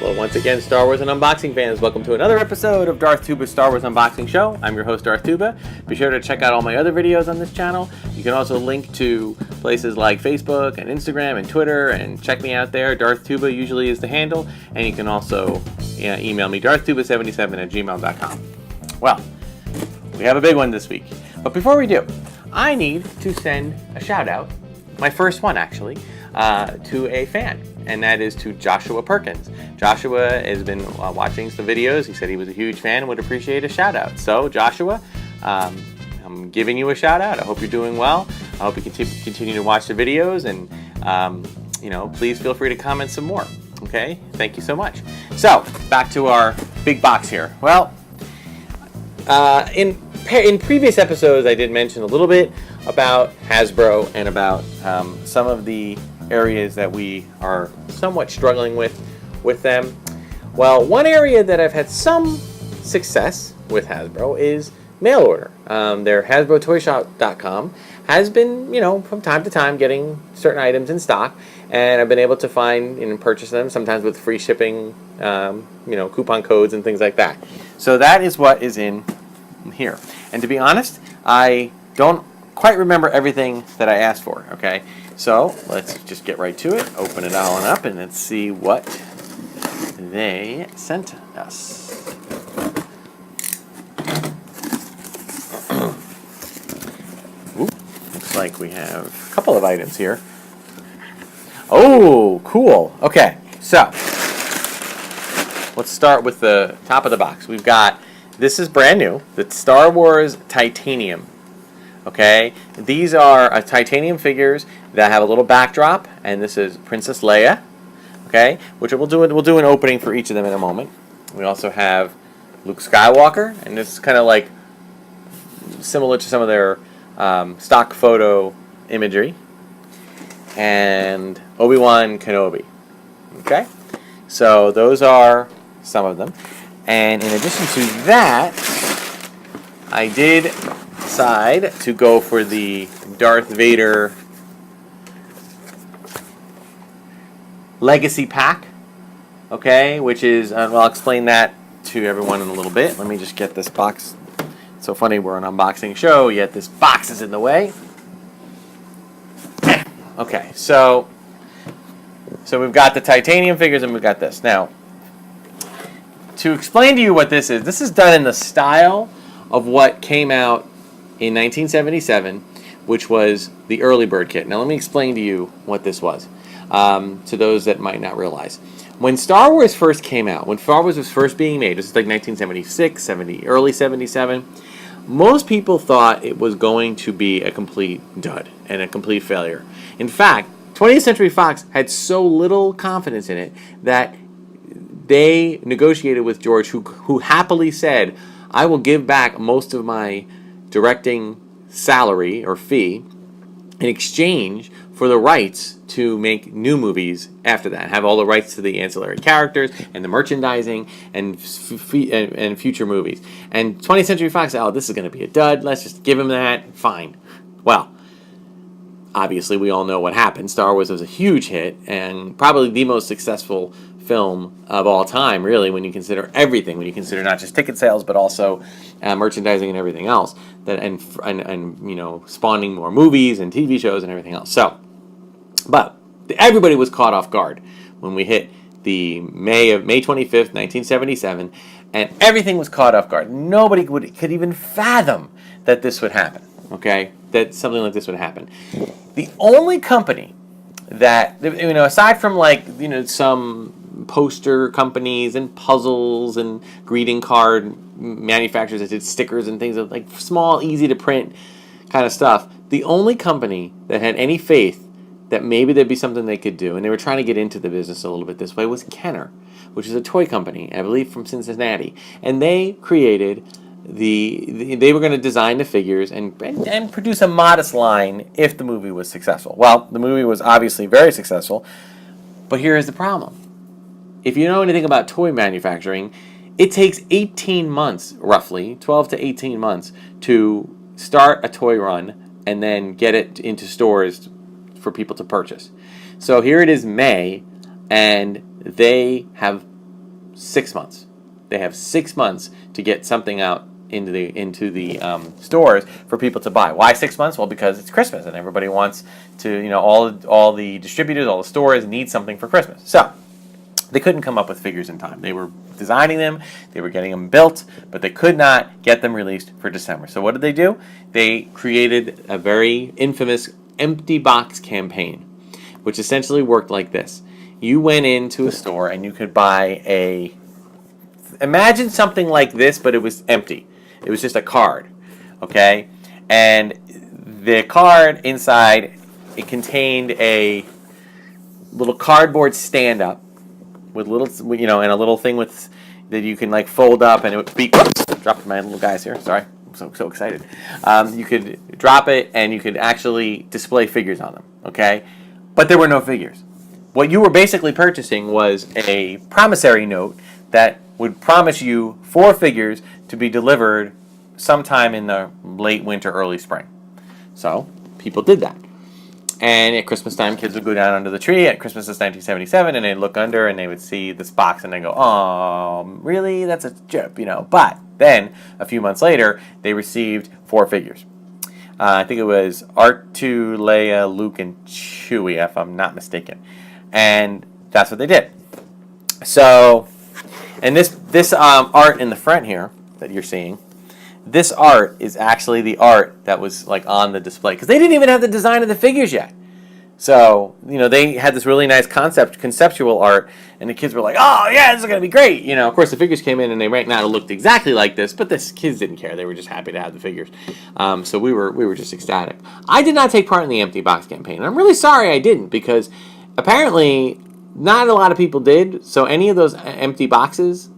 Well, once again, Star Wars and unboxing fans, welcome to another episode of Darthtuba's Star Wars Unboxing Show. I'm your host, Darthtuba. Be sure to check out all my other videos on this channel. You can also link to places like Facebook and Instagram and Twitter, and check me out there. Darthtuba usually is the handle, and you can also email me, darthtuba77@gmail.com. Well, we have a big one this week. But before we do, I need to send a shout out, my first one actually, to a fan, and that is to Joshua Perkins. Joshua has been watching some videos. He said he was a huge fan and would appreciate a shout out. So Joshua, I'm giving you a shout out. I hope you're doing well. I hope you continue to watch the videos, and please feel free to comment some more. Okay, thank you so much. So back to our big box here. Well, in previous episodes, I did mention a little bit about Hasbro and about some of the areas that we are somewhat struggling with them. Well, one area that I've had some success with Hasbro is mail order. Their HasbroToyShop.com has been, from time to time getting certain items in stock, and I've been able to find and purchase them, sometimes with free shipping, coupon codes and things like that. So that is what is in here. And to be honest, I don't quite remember everything that I asked for, okay? So let's just get right to it, open it all up, and let's see what they sent us. Ooh, looks like we have a couple of items here. Oh, cool. Okay, so let's start with the top of the box. We've got, this is brand new, the Star Wars Titanium. Okay, these are titanium figures that have a little backdrop, and this is Princess Leia. Okay, which we'll do an opening for each of them in a moment. We also have Luke Skywalker, and this is kind of like similar to some of their stock photo imagery, and Obi-Wan Kenobi. Okay, so those are some of them, and in addition to that, I did decide to go for the Darth Vader Legacy Pack, okay, which is, I'll explain that to everyone in a little bit. Let me just get this box. It's so funny, we're an unboxing show, yet this box is in the way. Okay, so we've got the titanium figures and we've got this. Now, to explain to you what this is done in the style of what came out in 1977, which was the early bird kit. Now let me explain to you what this was, to those that might not realize. When Star Wars first came out, when Star Wars was first being made, this is like 1976, early 77, most people thought it was going to be a complete dud and a complete failure. In fact, 20th Century Fox had so little confidence in it that they negotiated with George, who happily said, I will give back most of my directing salary or fee in exchange for the rights to make new movies after that, have all the rights to the ancillary characters and the merchandising and future movies. And 20th Century Fox said, oh, this is going to be a dud, let's just give him that, fine. Well, obviously we all know what happened. Star Wars was a huge hit and probably the most successful film of all time, really, when you consider everything, when you consider not just ticket sales but also merchandising and everything else, that and spawning more movies and TV shows and everything else. So, but everybody was caught off guard when we hit the May 25th, 1977, and everything was caught off guard. Nobody could even fathom that this would happen. Okay, that something like this would happen. The only company that, aside from some poster companies and puzzles and greeting card manufacturers that did stickers and things of like small, easy to print kind of stuff, the only company that had any faith that maybe there'd be something they could do, and they were trying to get into the business a little bit this way, was Kenner, which is a toy company, I believe from Cincinnati, and they created they were going to design the figures and produce a modest line if the movie was successful. Well, the movie was obviously very successful, but here is the problem. If you know anything about toy manufacturing, it takes 18 months, roughly, 12 to 18 months, to start a toy run and then get it into stores for people to purchase. So here it is May, and they have 6 months. They have 6 months to get something out into the stores for people to buy. Why 6 months? Well, because it's Christmas and everybody wants to, you know, all the distributors, all the stores need something for Christmas. So they couldn't come up with figures in time. They were designing them, they were getting them built, but they could not get them released for December. So what did they do? They created a very infamous empty box campaign, which essentially worked like this. You went into a store and you could buy imagine something like this, but it was empty. It was just a card, okay? And the card inside, it contained a little cardboard stand-up with little, you know, and a little thing with that you can like fold up, and it would be. Dropped my little guys here. Sorry, I'm so excited. You could drop it, and you could actually display figures on them. Okay, but there were no figures. What you were basically purchasing was a promissory note that would promise you 4 figures to be delivered sometime in the late winter, early spring. So people did that. And at Christmas time, kids would go down under the tree at Christmas of 1977, and they'd look under, and they would see this box, and they'd go, "Oh, really? That's a joke, you know." But then, a few months later, they received 4 figures. I think it was R2, Leia, Luke, and Chewie, if I'm not mistaken. And that's what they did. So, and this art in the front here that you're seeing, this art is actually the art that was like on the display, because they didn't even have the design of the figures yet. So, you know, they had this really nice conceptual art, and the kids were like, "Oh yeah, this is gonna be great." You know, of course the figures came in and they might not have looked exactly like this, but the kids didn't care. They were just happy to have the figures. So we were just ecstatic. I did not take part in the empty box campaign, and I'm really sorry I didn't, because apparently not a lot of people did. So any of those empty boxes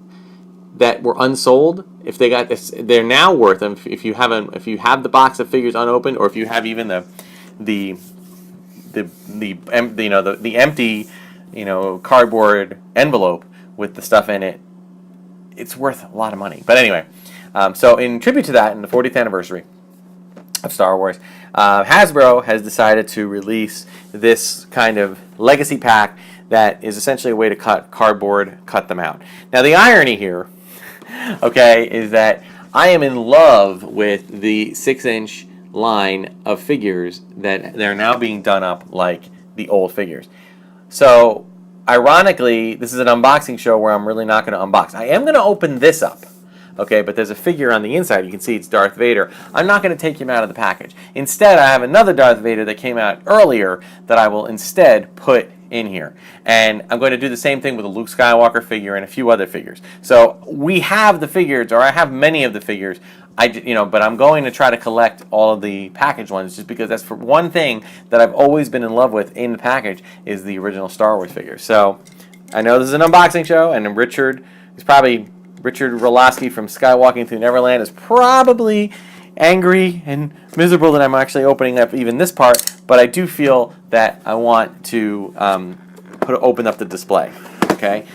that were unsold, if they got this, they're now worth them. If you have the box of figures unopened, or if you have even the empty, you know, cardboard envelope with the stuff in it, it's worth a lot of money. But anyway, so in tribute to that, in the 40th anniversary of Star Wars, Hasbro has decided to release this kind of legacy pack that is essentially a way to cut them out. Now the irony here, okay, is that I am in love with the 6-inch line of figures that they're now being done up like the old figures. So ironically, this is an unboxing show where I'm really not going to unbox. I am going to open this up, okay, but there's a figure on the inside. You can see it's Darth Vader. I'm not going to take him out of the package. Instead, I have another Darth Vader that came out earlier that I will instead put in here. And I'm going to do the same thing with a Luke Skywalker figure and a few other figures. So we have the figures, or I have many of the figures, but I'm going to try to collect all of the package ones, just because that's for one thing that I've always been in love with in the package is the original Star Wars figures. So I know this is an unboxing show, and Richard Roloski from Skywalking Through Neverland is probably angry and miserable that I'm actually opening up even this part, but I do feel that I want to open up the display, okay?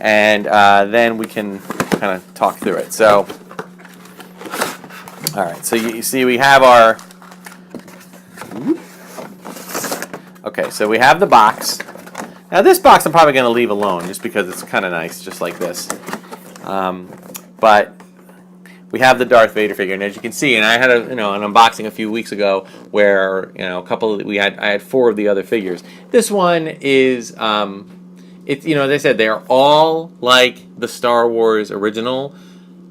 And then we can kind of talk through it. So, all right, so you see we have our, okay, so we have the box. Now this box I'm probably going to leave alone just because it's kind of nice, just like this. But we have the Darth Vader figure, and as you can see, and I had an unboxing a few weeks ago where I had 4 of the other figures. This one is as I said, they are all like the Star Wars original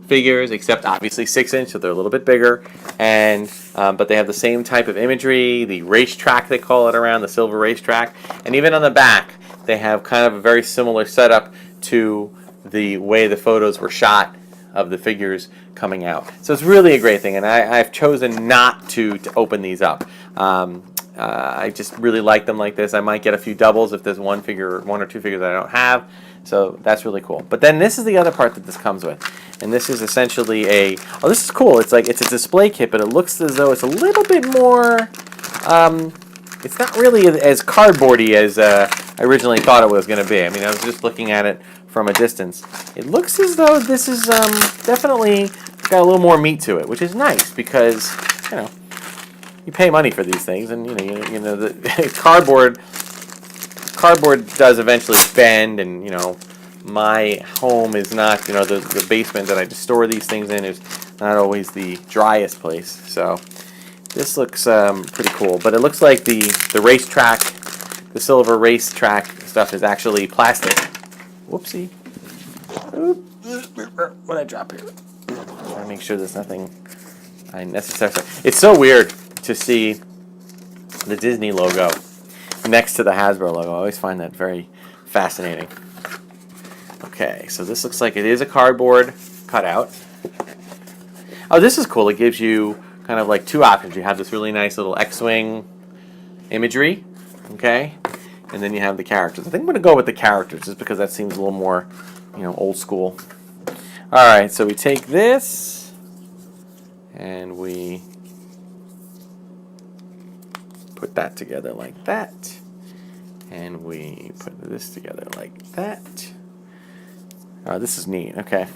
figures, except obviously 6-inch, so they're a little bit bigger, and but they have the same type of imagery, the racetrack they call it around, the silver racetrack, and even on the back they have kind of a very similar setup to the way the photos were shot of the figures coming out. So it's really a great thing, and I've chosen not to open these up. I just really like them like this. I might get a few doubles if there's one or two figures that I don't have. So that's really cool. But then this is the other part that this comes with. And this is essentially this is cool. It's a display kit, but it looks as though it's a little bit more, it's not really as cardboardy as I originally thought it was going to be. I mean, I was just looking at it from a distance. It looks as though this is definitely got a little more meat to it, which is nice because, you pay money for these things, and the cardboard does eventually bend, and my home is not, the basement that I just store these things in is not always the driest place. So this looks pretty cool. But it looks like the racetrack, the silver racetrack stuff is actually plastic. Whoopsie. What did I drop here? Trying to make sure there's nothing unnecessary. It's so weird to see the Disney logo next to the Hasbro logo. I always find that very fascinating. Okay, so this looks like it is a cardboard cutout. Oh, this is cool. It gives you kind of like two options. You have this really nice little X-Wing imagery, okay? And then you have the characters. I think I'm going to go with the characters just because that seems a little more, old school. All right, so we take this and we put that together like that. And we put this together like that. Oh, this is neat. Okay.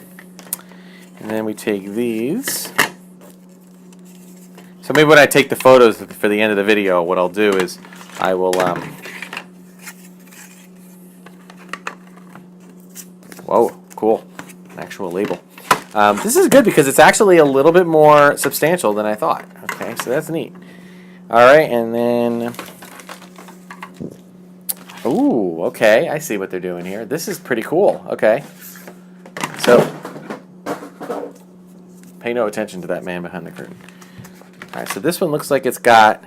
And then we take these. So maybe when I take the photos for the end of the video, what I'll do is I will whoa, cool. An actual label. This is good because it's actually a little bit more substantial than I thought. Okay, so that's neat. All right, and then ooh, okay, I see what they're doing here. This is pretty cool. Okay. So, pay no attention to that man behind the curtain. All right, so this one looks like it's got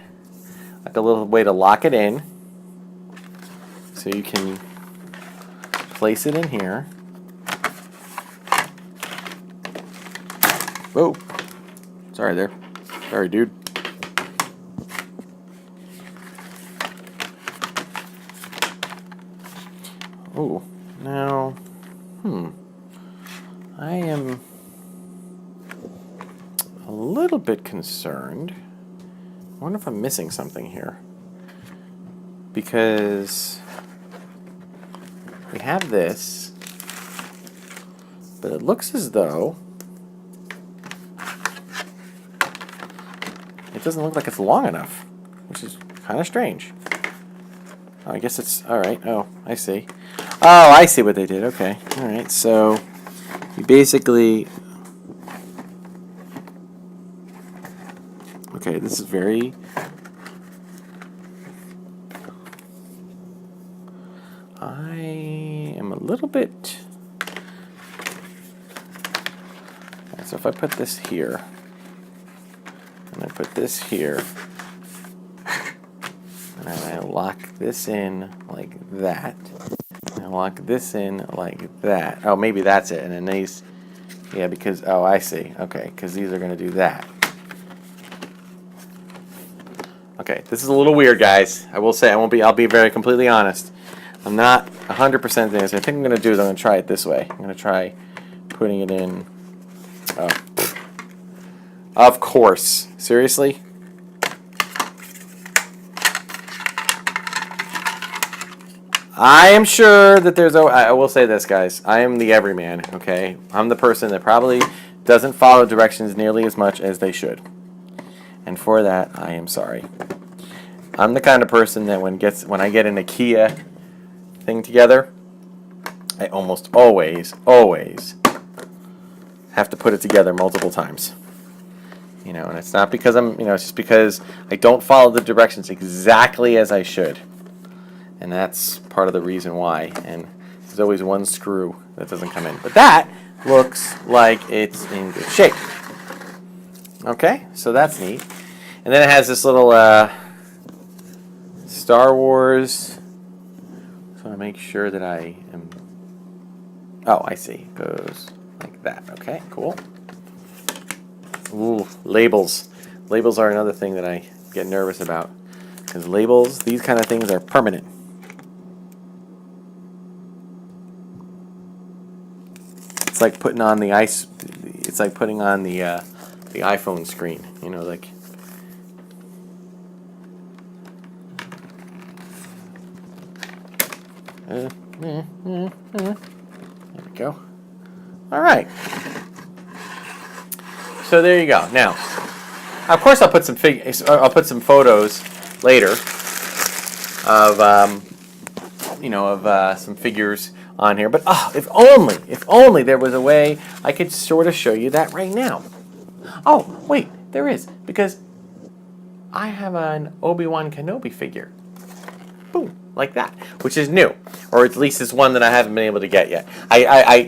like a little way to lock it in. So you can place it in here. Whoa. Sorry there. Sorry, dude. Oh, now, I am a little bit concerned. I wonder if I'm missing something here. Because we have this, but it looks as though it doesn't look like it's long enough, which is kind of strange. Oh, I guess it's, all right. Oh, I see. Oh, I see what they did. Okay. All right. So you basically, okay, this is very, I am a little bit, so if I put this here, and I put this here, and I lock this in like that, and lock this in like that. Oh, maybe that's it. And then these, yeah, because, oh, I see. Okay, because these are going to do that. Okay, this is a little weird, guys. I will say, I'll be very completely honest. I'm not 100% there. So I think I'm going to do is I'm going to try it this way. I'm going to try putting it in. Oh. Of course. Seriously? I am sure that there's I will say this, guys. I am the everyman, okay? I'm the person that probably doesn't follow directions nearly as much as they should. And for that, I am sorry. I'm the kind of person that when I get an IKEA thing together, I almost always have to put it together multiple times. And it's not because it's just because I don't follow the directions exactly as I should. And that's part of the reason why. And there's always one screw that doesn't come in. But that looks like it's in good shape. Okay, so that's neat. And then it has this little Star Wars. Just want to make sure that I am. Oh, I see. It goes like that. Okay, cool. Ooh, labels. Labels are another thing that I get nervous about. Because labels, these kind of things are permanent. It's like putting on the ice. It's like putting on the iPhone screen. Like. There we go. All right. So there you go. Now, of course, I'll put some photos later of some figures on here. But if only there was a way I could sort of show you that right now. Oh, wait, there is, because I have an Obi-Wan Kenobi figure. Boom, like that, which is new, or at least it's one that I haven't been able to get yet.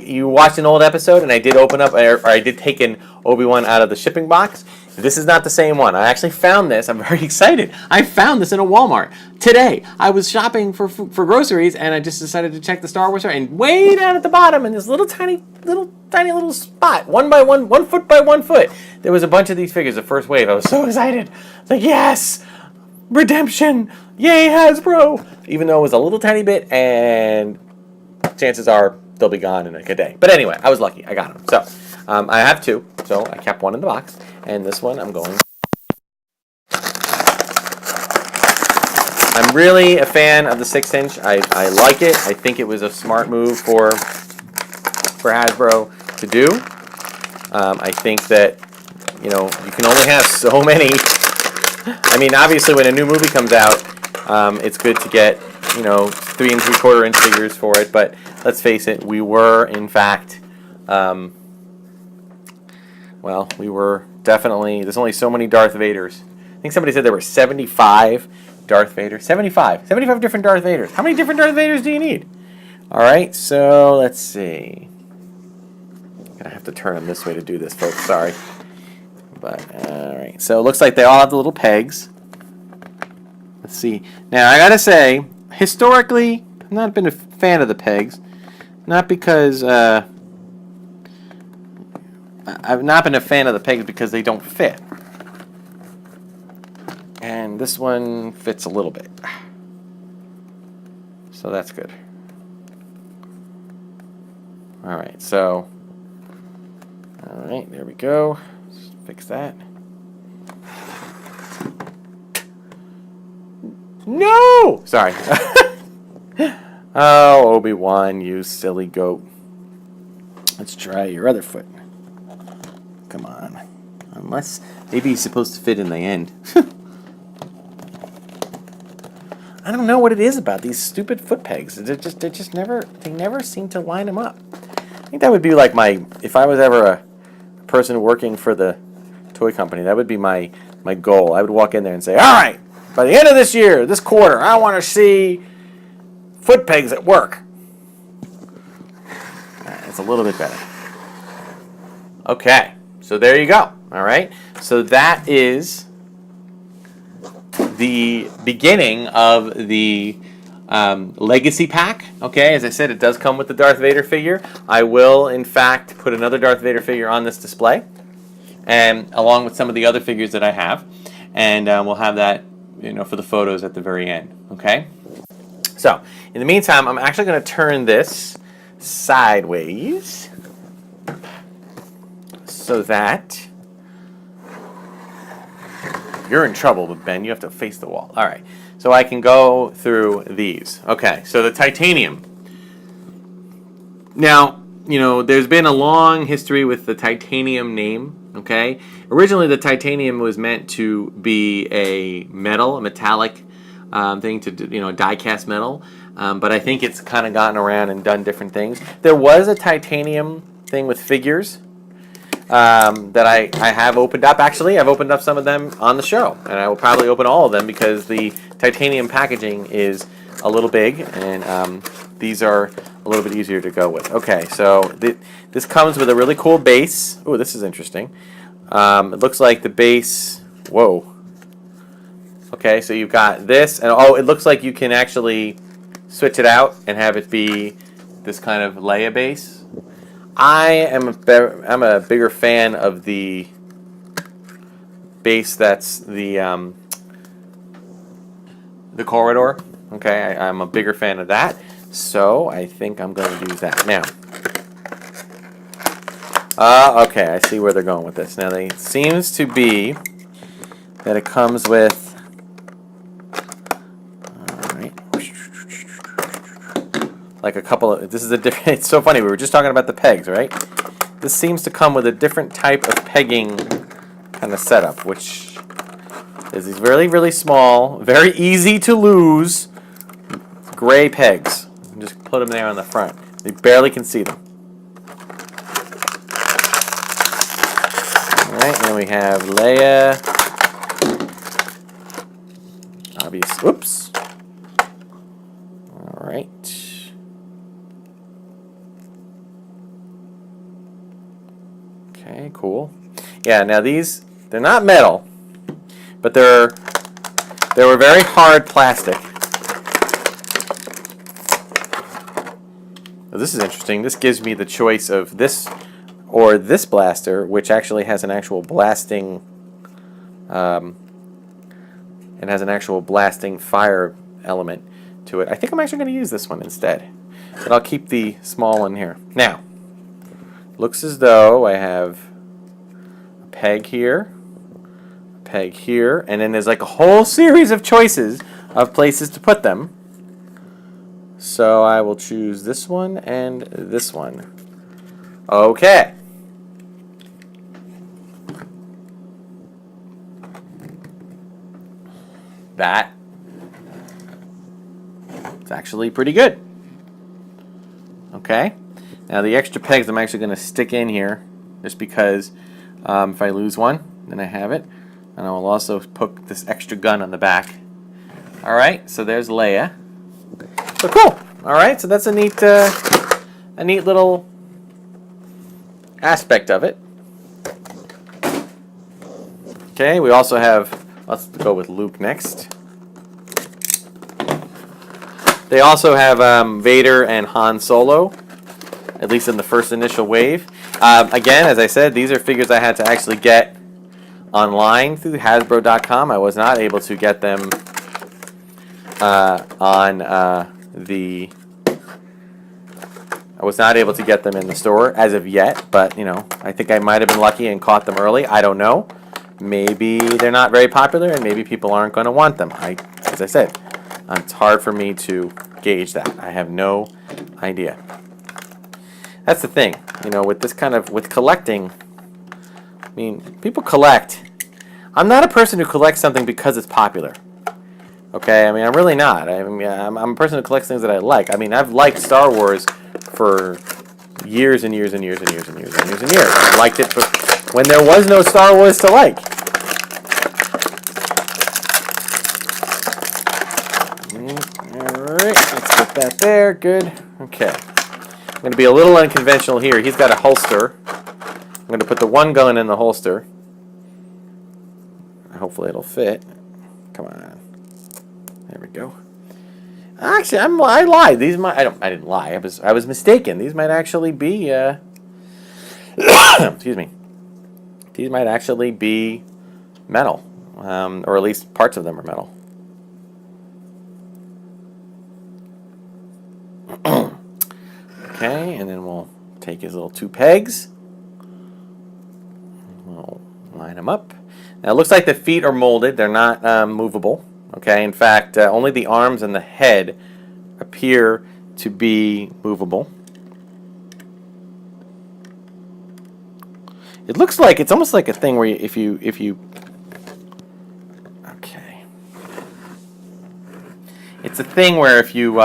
You watched an old episode, and I did open up, or I did take an Obi-Wan out of the shipping box. This is not the same one. I actually found this. I'm very excited. I found this in a Walmart today. I was shopping for groceries, and I just decided to check the Star Wars store, and way down at the bottom, in this little tiny spot, 1 by 1, 1 foot by 1 foot, there was a bunch of these figures. The first wave. I was so excited. Like, yes, redemption. Yay, Hasbro! Even though it was a little tiny bit, and chances are they'll be gone in like a day. But anyway, I was lucky. I got them. So I have 2. So I kept 1 in the box, and this one I'm going. I'm really a fan of the 6-inch. I like it. I think it was a smart move for Hasbro to do. I think that, you can only have so many. I mean, obviously, when a new movie comes out, it's good to get, 3 3/4 inch figures for it. But let's face it, we were, in fact, we were definitely, there's only so many Darth Vaders. I think somebody said there were 75 Darth Vaders. 75 different Darth Vaders. How many different Darth Vaders do you need? All right, so let's see. I'm going to have to turn them this way to do this, folks. Sorry. But, all right. So it looks like they all have the little pegs. Let's see. Now, I got to say, historically, I've not been a fan of the pegs. Not because, I've not been a fan of the pegs because they don't fit. And this one fits a little bit. So that's good. All right, so, all right, there we go. Let's fix that. No! Sorry. Oh, Obi-Wan, you silly goat. Let's try your other foot. Come on. Unless, maybe he's supposed to fit in the end. I don't know what it is about these stupid foot pegs. They never seem to line them up. I think that would be like if I was ever a person working for the toy company, that would be my goal. I would walk in there and say, all right, by the end of this year, this quarter, I want to see foot pegs at work. It's a little bit better. Okay, so there you go. All right, so that is the beginning of the Legacy Pack. Okay, as I said, it does come with the Darth Vader figure. I will, in fact, put another Darth Vader figure on this display, and along with some of the other figures that I have, and we'll have that, for the photos at the very end. Okay. So, in the meantime, I'm actually going to turn this sideways so that you're in trouble, but Ben, you have to face the wall. All right. So I can go through these. Okay, so the titanium. Now, there's been a long history with the titanium name, okay? Originally, the titanium was meant to be a metallic thing to do, die-cast metal. But I think it's kind of gotten around and done different things. There was a titanium thing with figures that I have opened up. Actually, I've opened up some of them on the show, and I will probably open all of them because the titanium packaging is a little big, and these are a little bit easier to go with. Okay, so this comes with a really cool base. Oh, this is interesting. It looks like the base. Whoa. Okay, so you've got this, and it looks like you can actually switch it out and have it be this kind of Leia base. I'm a bigger fan of the base that's the corridor. Okay, I'm a bigger fan of that, so I think I'm going to use that now. Okay, I see where they're going with this. Now, it seems to be that it comes with. Like a couple of, this is a different, it's so funny, we were just talking about the pegs, right? This seems to come with a different type of pegging kind of setup, which is these really, really small, very easy to lose gray pegs. You just put them there on the front. You barely can see them. All right, then we have Leia. Obvious. Whoops. All right. Okay, cool. Yeah, now these, they're not metal, but they were very hard plastic. Now, this is interesting. This gives me the choice of this or this blaster, which actually has an actual blasting fire element to it. I think I'm actually going to use this one instead, but I'll keep the small one here. Now, looks as though I have a peg here, and then there's like a whole series of choices of places to put them. So I will choose this one and this one. Okay. That is actually pretty good. Okay. Now the extra pegs I'm actually going to stick in here just because if I lose one, then I have it. And I will also put this extra gun on the back. Alright, so there's Leia. So cool. Alright, so that's a neat little aspect of it. Okay, we also have, let's go with Luke next. They also have Vader and Han Solo, at least in the first initial wave. Again, as I said, these are figures I had to actually get online through Hasbro.com. I was not able to get them I was not able to get them in the store as of yet, but you know, I think I might have been lucky and caught them early. I don't know. Maybe they're not very popular, and maybe people aren't going to want them. As I said, it's hard for me to gauge that. I have no idea. That's the thing, you know, with this kind of, with collecting. I mean, people collect. I'm not a person who collects something because it's popular. Okay, I mean, I'm really not. I'm a person who collects things that I like. I mean, I've liked Star Wars for years and years and years and years and years and years and years. I liked it when there was no Star Wars to like. Alright, let's put that there. Good. Okay. I'm going to be a little unconventional here. He's got a holster. I'm going to put the one gun in the holster. Hopefully it'll fit. Come on. There we go. Actually, I lied. These might. I didn't lie. I was mistaken. These might actually be. Excuse me. These might actually be metal, or at least parts of them are metal. Okay, and then we'll take his little two pegs. We'll line them up. Now it looks like the feet are molded. They're not movable. Okay, in fact, only the arms and the head appear to be movable. It looks like it's almost like a thing where if you okay, it's a thing where if you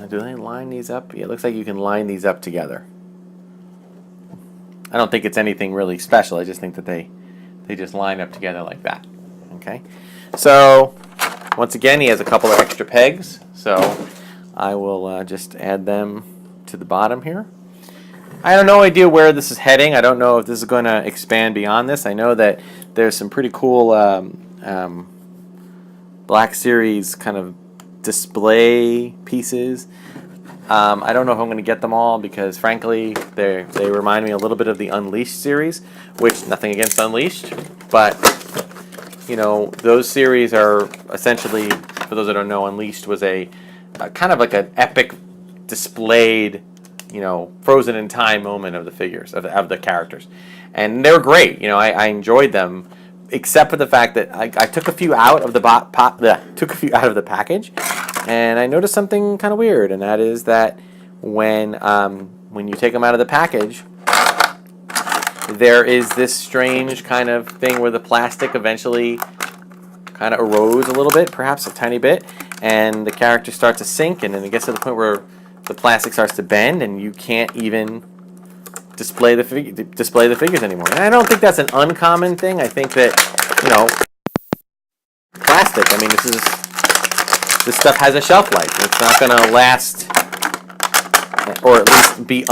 do they line these up? Yeah, it looks like you can line these up together. I don't think it's anything really special. I just think that they just line up together like that. Okay, so once again, he has a couple of extra pegs, so I will just add them to the bottom here. I have no idea where this is heading. I don't know if this is going to expand beyond this. I know that there's some pretty cool Black Series kind of display pieces. I don't know if I'm going to get them all because, frankly, they remind me a little bit of the Unleashed series, which, nothing against Unleashed, but, you know, those series are essentially, for those that don't know, Unleashed was a kind of like an epic displayed, you know, frozen in time moment of the figures, of the characters. And they were great. You know, I enjoyed them, except for the fact that I took a few out of the package, and I noticed something kind of weird, and that is that when you take them out of the package, there is this strange kind of thing where the plastic eventually kind of erodes a little bit, perhaps a tiny bit, and the characters start to sink, and then it gets to the point where the plastic starts to bend, and you can't even display the figures anymore. And I don't think that's an uncommon thing. I think that, you know, plastic. I mean, this stuff has a shelf life. It's not going to last, or at least be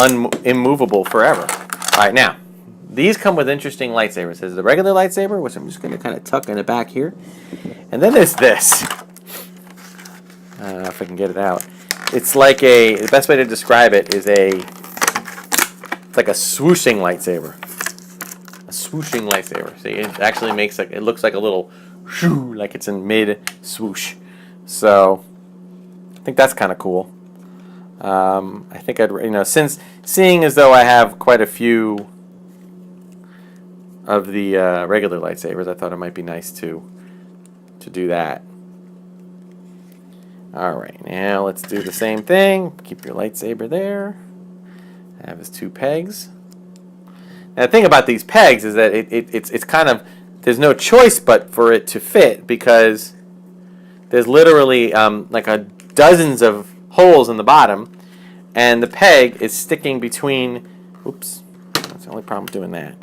immovable forever. All right, now these come with interesting lightsabers. There's the regular lightsaber, which I'm just going to kind of tuck in the back here, and then there's this. I don't know if I can get it out. It's like the best way to describe it is it's like a swooshing lightsaber. A swooshing lightsaber. See, it actually makes it looks like a little shoo, like it's in mid swoosh. So I think that's kind of cool. I think since seeing as though I have quite a few of the regular lightsabers, I thought it might be nice to do that. Alright, now let's do the same thing. Keep your lightsaber there. I have his 2 pegs. Now the thing about these pegs is that it's kind of, there's no choice but for it to fit, because there's literally like dozens of holes in the bottom, and the peg is sticking between, oops, that's the only problem with doing that.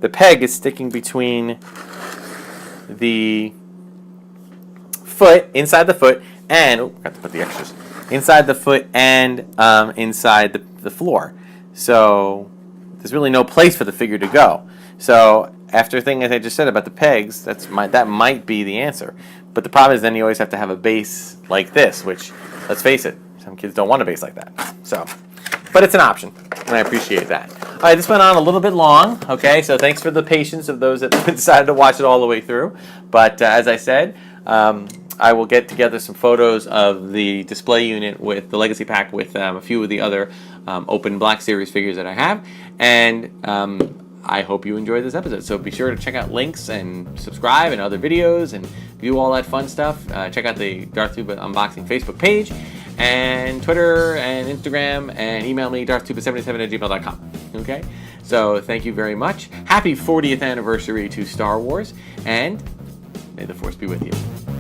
The peg is sticking between the foot, inside the foot, and got to put the extras inside the foot and inside the floor. So there's really no place for the figure to go. So after things I just said about the pegs, that might be the answer. But the problem is then you always have to have a base like this, which, let's face it, some kids don't want a base like that. So, but it's an option, and I appreciate that. All right, this went on a little bit long. Okay, so thanks for the patience of those that decided to watch it all the way through. But as I said, I will get together some photos of the display unit with the Legacy Pack with a few of the other open Black Series figures that I have, and I hope you enjoyed this episode. So be sure to check out links and subscribe and other videos and view all that fun stuff. Check out the Darthtuba Unboxing Facebook page and Twitter and Instagram, and email me darthtuba77@gmail.com. Okay? So thank you very much. Happy 40th anniversary to Star Wars, and may the Force be with you.